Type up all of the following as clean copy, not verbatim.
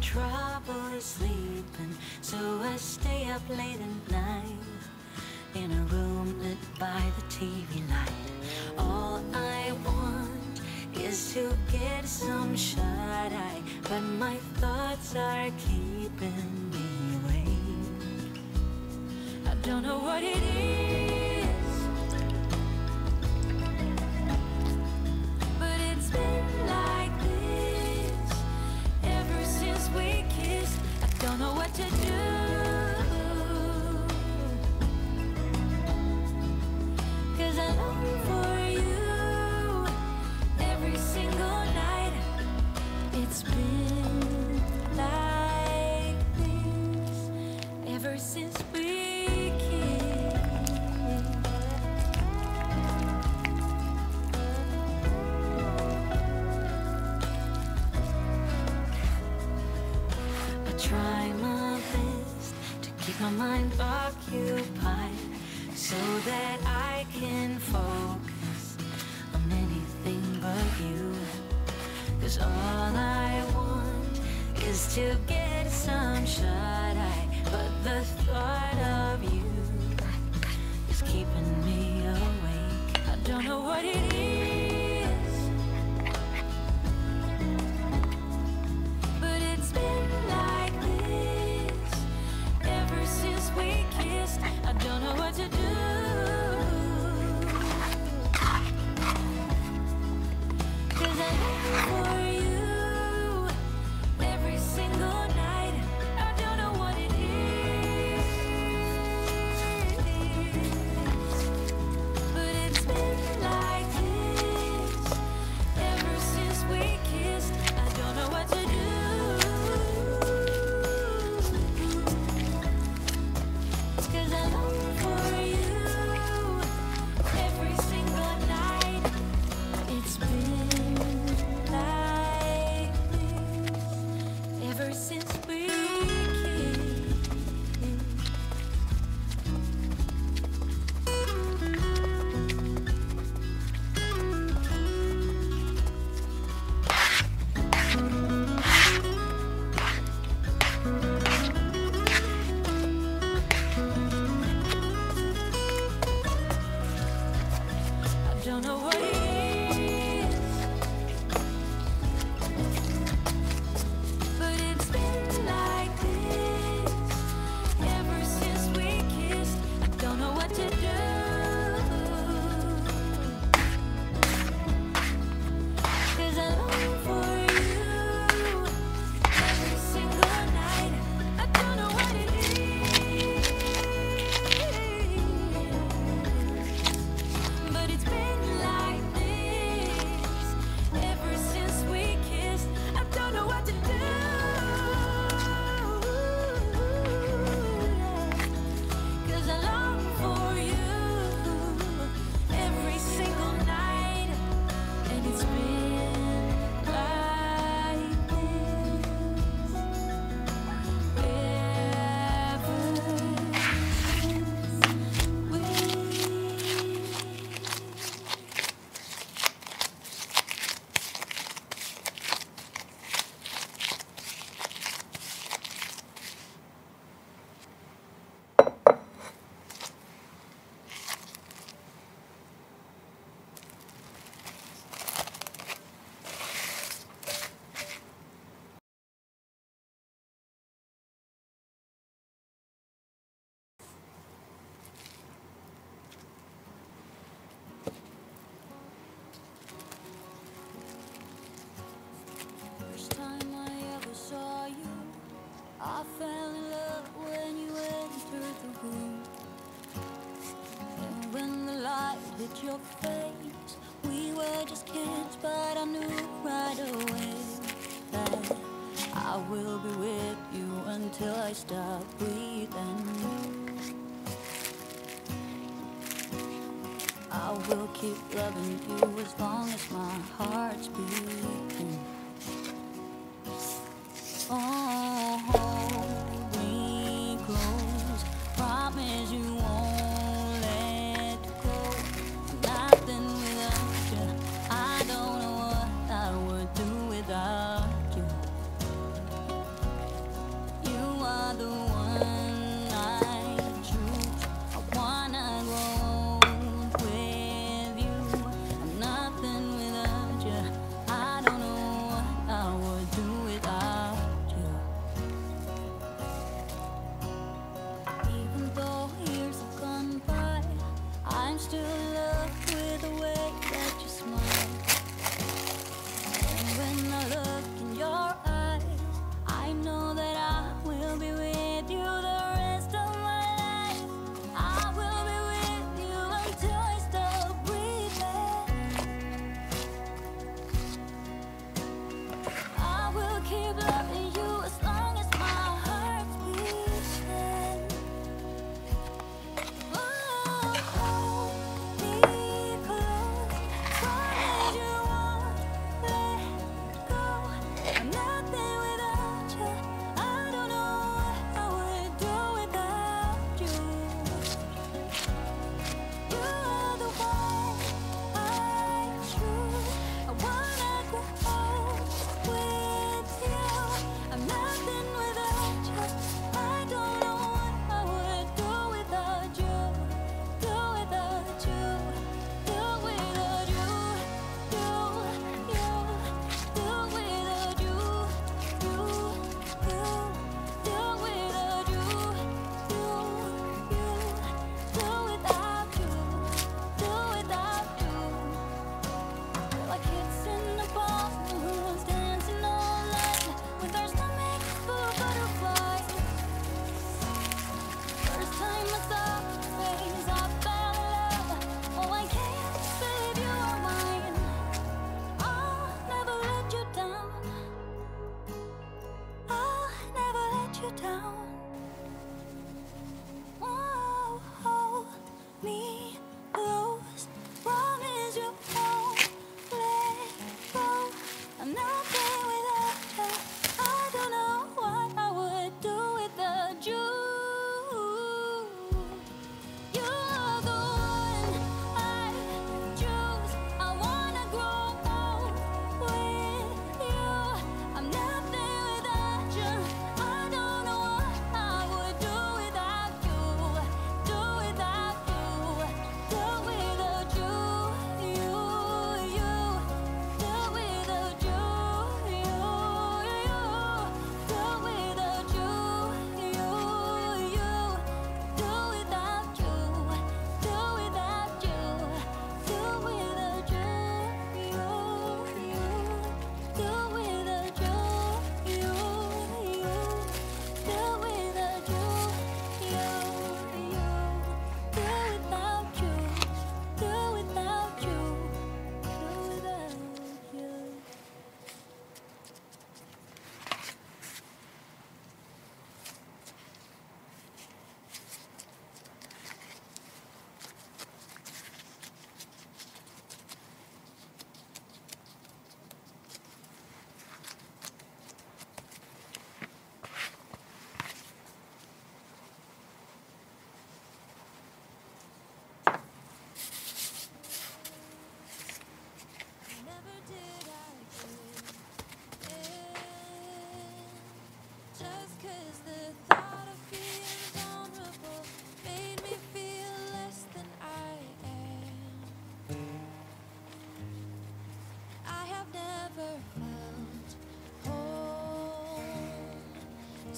trouble sleeping, so I stay up late at night in a room lit by the TV light. All I want is to get some shut-eye, but my thoughts are keeping me awake. I don't know what it is, but it's been like this ever since we kissed. I don't know what to do, 'cause I long for you every single night. It's been like this ever since we kissed. I try my best to keep my mind occupied so that I can focus on anything but you. 'Cause all I want is to get some shut-eye, but the thought of you is keeping me awake. I don't know what it is, but it's been like this ever since we kissed. I don't know what to do, 'cause I long for you every single night. I don't know what it is, but it's been like this ever since we kissed. I don't know what to do, 'cause I long for you every single night. It's been like this ever since we kissed. I don't know what it is, but it's been like this ever since we kissed. I don't know what to do, 'cause I long for you every single night. I don't know what it is, but it's been like this ever since we kissed. I don't know what to do, 'cause I long for you every single night, and it's been like this ever since we First time I ever saw you, I fell in love when you entered the room. And when the light hit your face, we were just kids, but I knew right away that I will be with you until I stop breathing. I will keep loving you as long as my heart's beating. Oh, hold me close, promise you won't let go. Nothing without you, I don't know what I would do without you.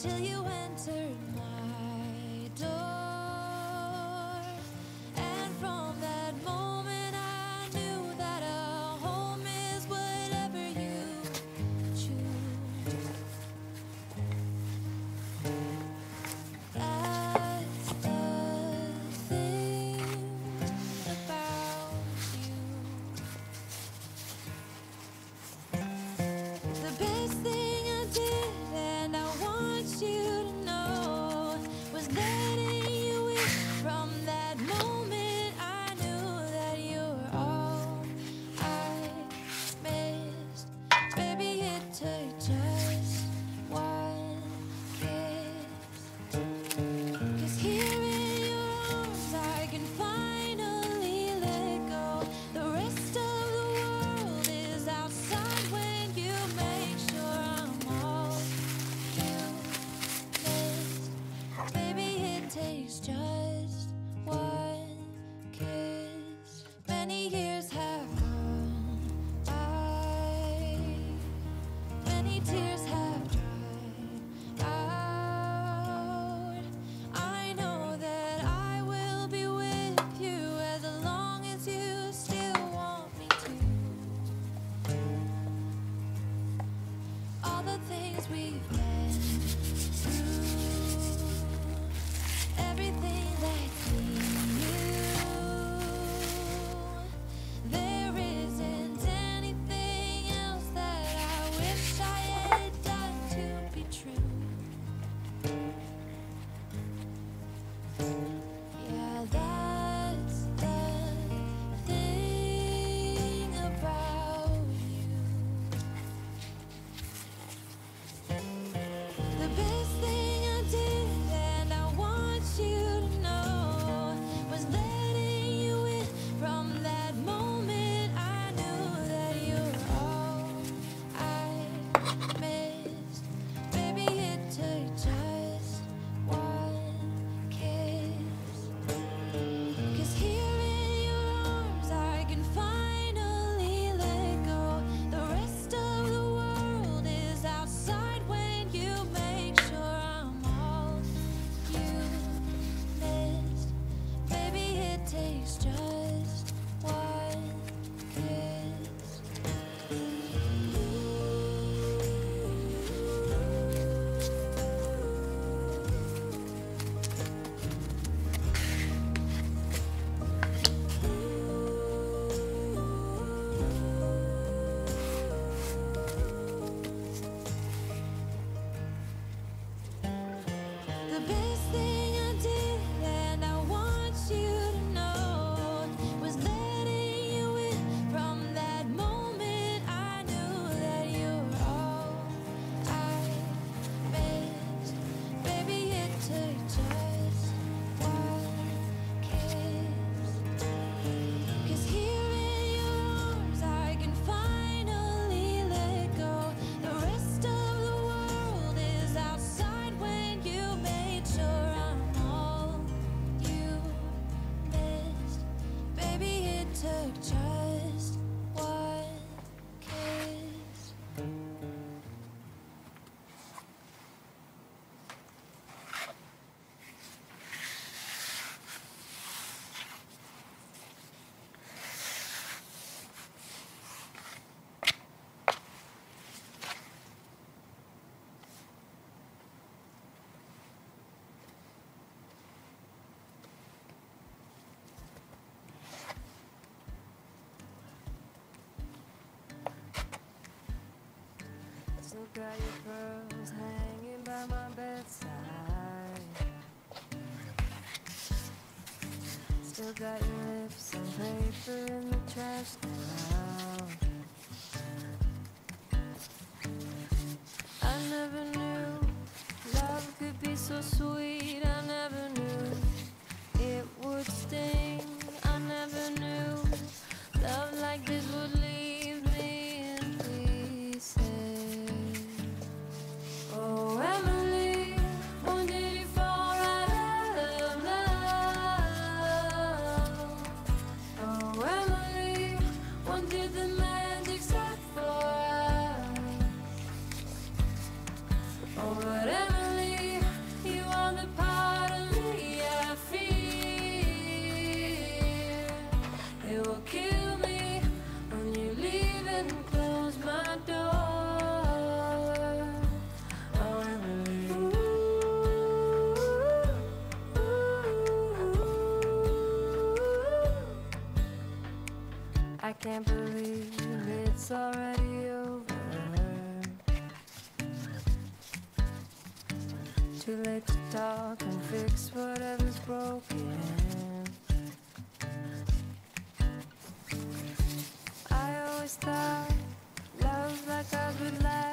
till you entered my door. And from that moment I knew that a home is whatever you choose. That's the thing about you. The best thing I did, and I want you to know, was letting you in. From that moment I knew that you were all I missed. Baby, it took just one kiss. 'Cause here in your arms I can finally let go. The rest of the world is outside when you make sure I'm all you missed. Baby, it takes just one kiss. Many years have gone by. Many tears have dried out. I know that I will be with you as long as you still want me to. All the things we've been through, everything that we knew, there isn't anything else that I wish I had done to be true. Yeah, that's the thing about you. The best thing I did, and I want you to know, was letting you in. From that moment I knew that you were all I missed. Baby, it took just one kiss. 'Cause here in your arms I can finally let go. The rest of the world is outside when you make sure I'm all you missed. Baby, it takes just one kiss. The best thing I did, and I want you to know, was letting you in. From that moment I knew that you were all I missed. Baby, it took just one kiss. 'Cause here in your arms I can finally let go. The rest of the world is outside when you made sure I'm all you missed. Baby, it took just one kiss. Still got your pearls hanging by my bedside. Still got your lips and paper in the trash now. I never knew love could be so sweet. I never knew it would sting. I never knew love like this would leave me in pieces. Oh, Emily, when did you fall out of love? Oh, Emily, when did the magic start for us? Oh, but Emily, can't believe it's already over. Too late to talk and fix whatever's broken. I always thought love like ours would last